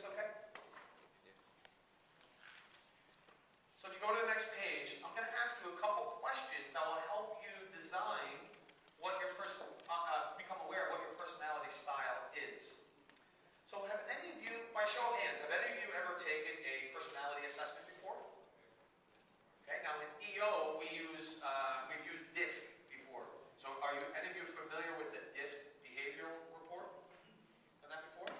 this okay? So if you go to the next page, I'm going to ask you a couple questions that will help you design what your become aware of what your personality style is. So have any of you, by show of hands, have any of you ever taken a personality assessment before? Okay, now in EO we've used DISC before. So are any of you familiar with the DISC behavioral report? Done that before?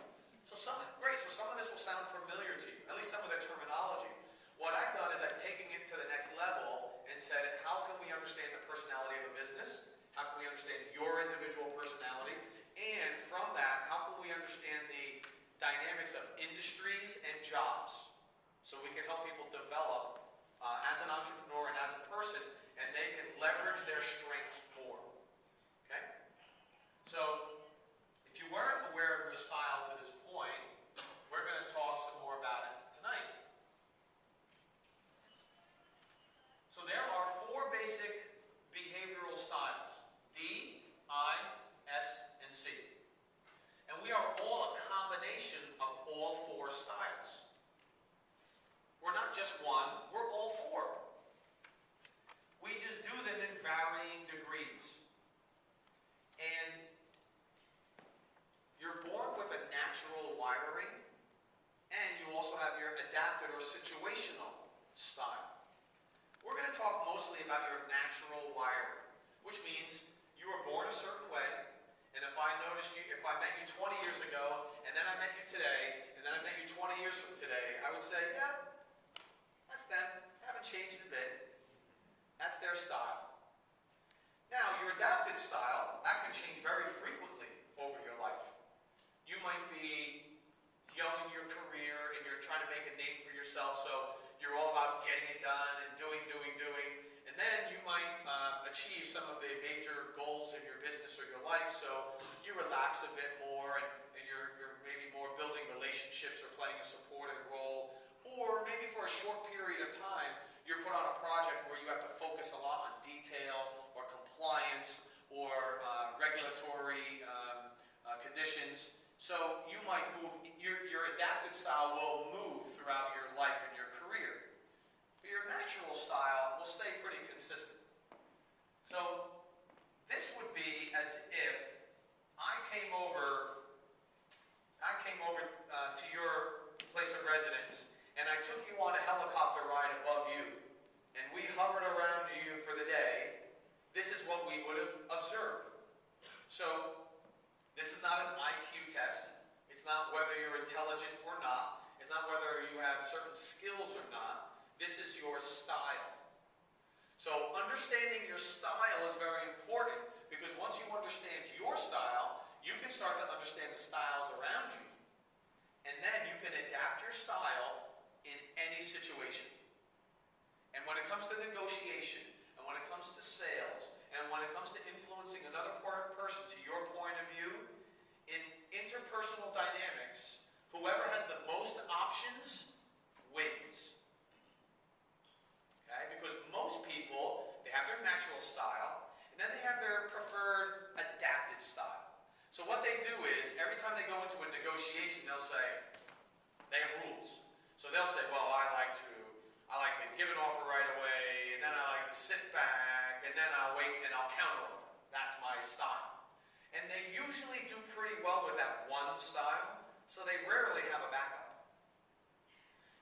So great, so some of this will sound familiar to you, at least some of the terminology. What I've done is I've taken it to the next level and said, how can we understand the personality of a business? How can we understand your individual personality? And from that, how can we understand the dynamics of industries and jobs? So we can help people develop as an entrepreneur and as a person, and they can leverage their strengths more. Okay? So, if you weren't aware of your style to this point, we're going to talk some more about it tonight. So there are 4 basic behavioral styles: D, I, S, and C. And we are all a combination of all 4 styles. We're not just one, we're all 4. We just do them in varying degrees. And you're born with a natural wiring, and you also have your adapted or situational style. We're going to talk mostly about your natural wiring, which means you were born a certain way, and if I met you 20 years ago, and then I met you today, and then I met you 20 years from today, I would say, yeah, that's them. Haven't changed a bit. That's their style. Now, your adapted style, that can change very frequently over your life. You might be young in your career, and you're trying to make a name for yourself, so you're all about getting it done and doing. And then you might achieve some of the major goals in your business or your life, so you relax a bit more, and you're maybe more building relationships or playing a supportive role. Or maybe for a short period of time, you're put on a project where you have to focus a lot on detail or compliance or regulatory conditions. So you might move, your adapted style will move throughout your life and your career. But your natural style will stay pretty consistent. So this would be as if I came over to your place of residence, and I took you on a helicopter ride above you, and we hovered around you for the day. This is what we would observe. So this is not an IQ test. It's not whether you're intelligent or not. It's not whether you have certain skills or not. This is your style. So understanding your style is very important, because once you understand your style, you can start to understand the styles around you. And then you can adapt your style in any situation. And when it comes to negotiation, and when it comes to sales, and when it comes to influencing another person to your point of view, in interpersonal dynamics, whoever has the most options wins. Okay? Because most people, they have their natural style, and then they have their preferred adapted style. So what they do is, every time they go into a negotiation, they'll say, they have rules. So they'll say, well, I like to give an offer right away, and then I like to sit back, and then I'll wait and I'll counter offer. That's my style. And they usually do pretty well with that one style, so they rarely have a backup.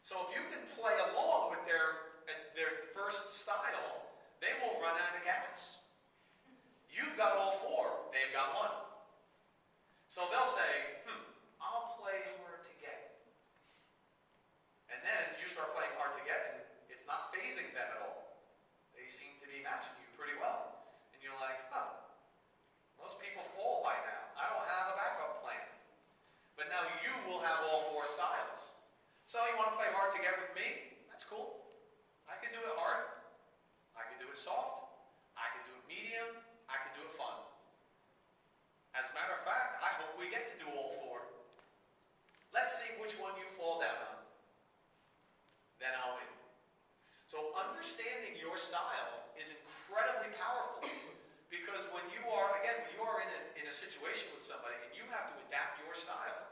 So if you can play along with their first style, they will run out of gas. You've got all 4, they've got 1. So they'll say, I'll play hard to get. And then you start playing hard to get, and it's not phasing them at all. They seem to be matching you pretty well. And you're like, most people fall by now. I don't have a backup plan. But now you will have all 4 styles. So you want to play hard to get with me? That's cool. I can do it hard. I can do it soft. I can do it medium. I can do it fun. As a matter of fact, I hope we get to do all 4. Let's see which one you fall down on. Then I'll win. So understanding your style is incredibly powerful, because when you are in a situation with somebody and you have to adapt your style,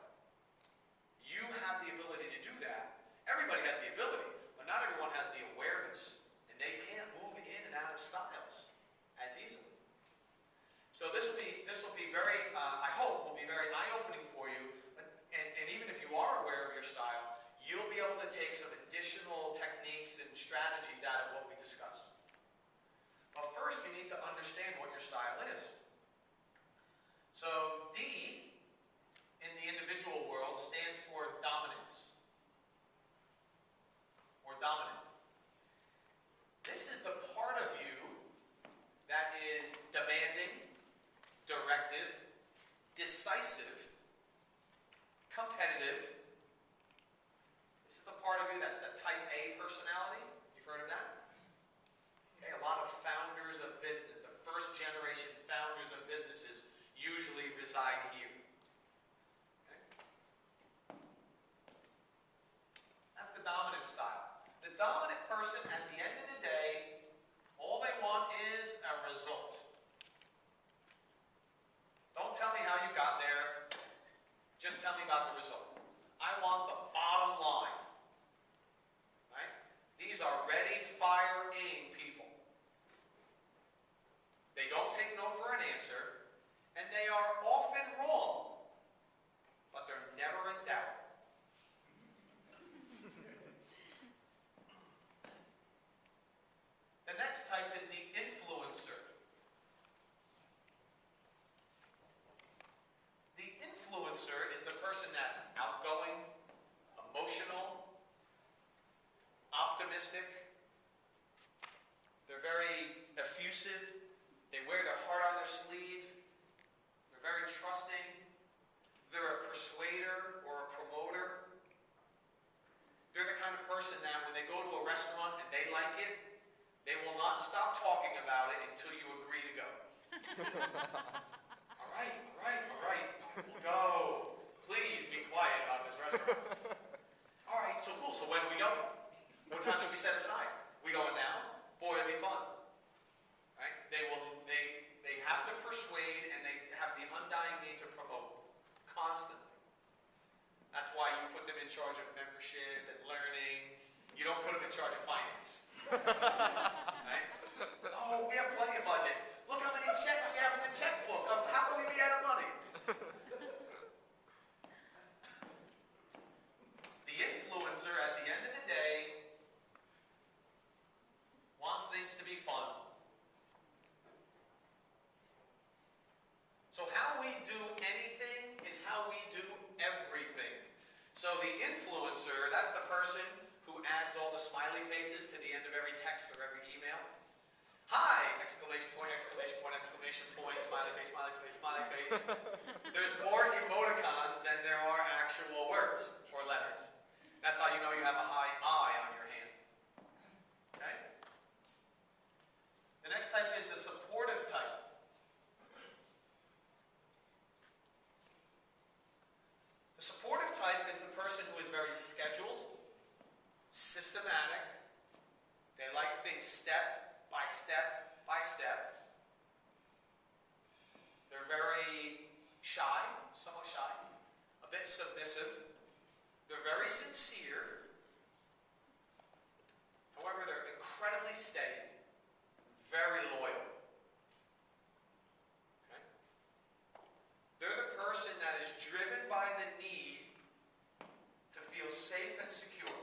you have the ability to do that. Everybody has the ability, but not everyone has the awareness, and they can't move in and out of styles as easily. So this will be very, I hope, will be very eye-opening for you. And even if you are aware of your style, you'll be able to take some additional techniques and strategies out of what we discuss. But first, you need to understand what your style is. So D in the individual world stands for dominance, or dominant. This is the part of you that is demanding, directive, decisive, competitive. This is the part of you that's the type A personality. You've heard of that? Okay, a lot of founders of business, the first generation founders of businesses usually reside here. Okay? That's the dominant style. The dominant person, at the end of the day, all they want is a result. Don't tell me how you got there. Just tell me about the result. I want the bottom line. Right? These are ready, fire, aim people. They don't take no for an answer, and they are often wrong, but they're never in doubt. The next type is the influencer. The influencer is the person that's outgoing, emotional, optimistic. They're very effusive. They wear their heart on their sleeve. They're very trusting. They're a persuader or a promoter. They're the kind of person that when they go to a restaurant and they like it, they will not stop talking about it until you agree to go. All right. We'll go. Please be quiet about this restaurant. All right, so cool. So when are we going? What time should we set aside? We going now? Boy, it'll be fun. Right? They have to persuade, and they have the undying need to promote constantly. That's why you put them in charge of membership and learning. You don't put them in charge of finance. Right? Oh, we have plenty of budget. Look how many checks we have in the checkbook. How can we be out of money? The influencer, at the end of the day, wants things to be fun. So how we do anything is how we do everything. So the influencer, that's the person who adds all the smiley faces to the end of every text or every email. Hi! Exclamation point, exclamation point, exclamation point, smiley face, smiley face, smiley face. There's more emoticons than there are actual words or letters. That's how you know you have a high I on your hand. Okay? The next type is the supportive type. The supportive type is the person who is very scheduled, systematic. They like things step by step by step. They're very shy, somewhat shy, a bit submissive. They're very sincere. However, they're incredibly steady, very loyal. Okay? They're the person that is driven by the need to feel safe and secure.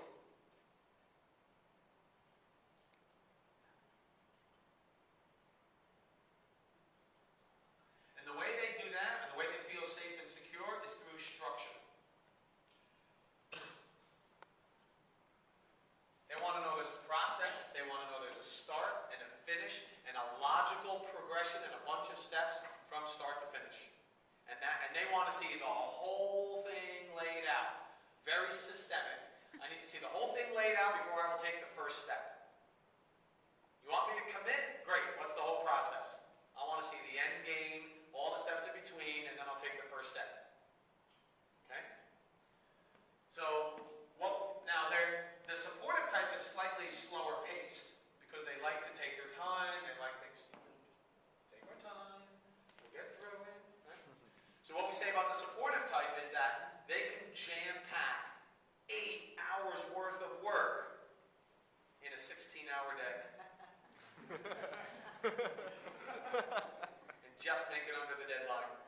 And the way they do that, and the way they feel safe and secure, is through structure. They want to know there's a process, they want to know there's a start and a finish, and a logical progression and a bunch of steps from start to finish. And they want to see the whole thing laid out. Very systemic. I need to see the whole thing laid out before I will take the first step. You want me to commit? Great. What's the whole process? I want to see the end game, all the steps in between, and then I'll take the first step. Okay? So, now the supportive type is slightly slower paced because they like to take their time, they like things, take our time, we'll get through it. Right? So what we say about the supportive type is that they can jam-pack Saturday. And just make it under the deadline.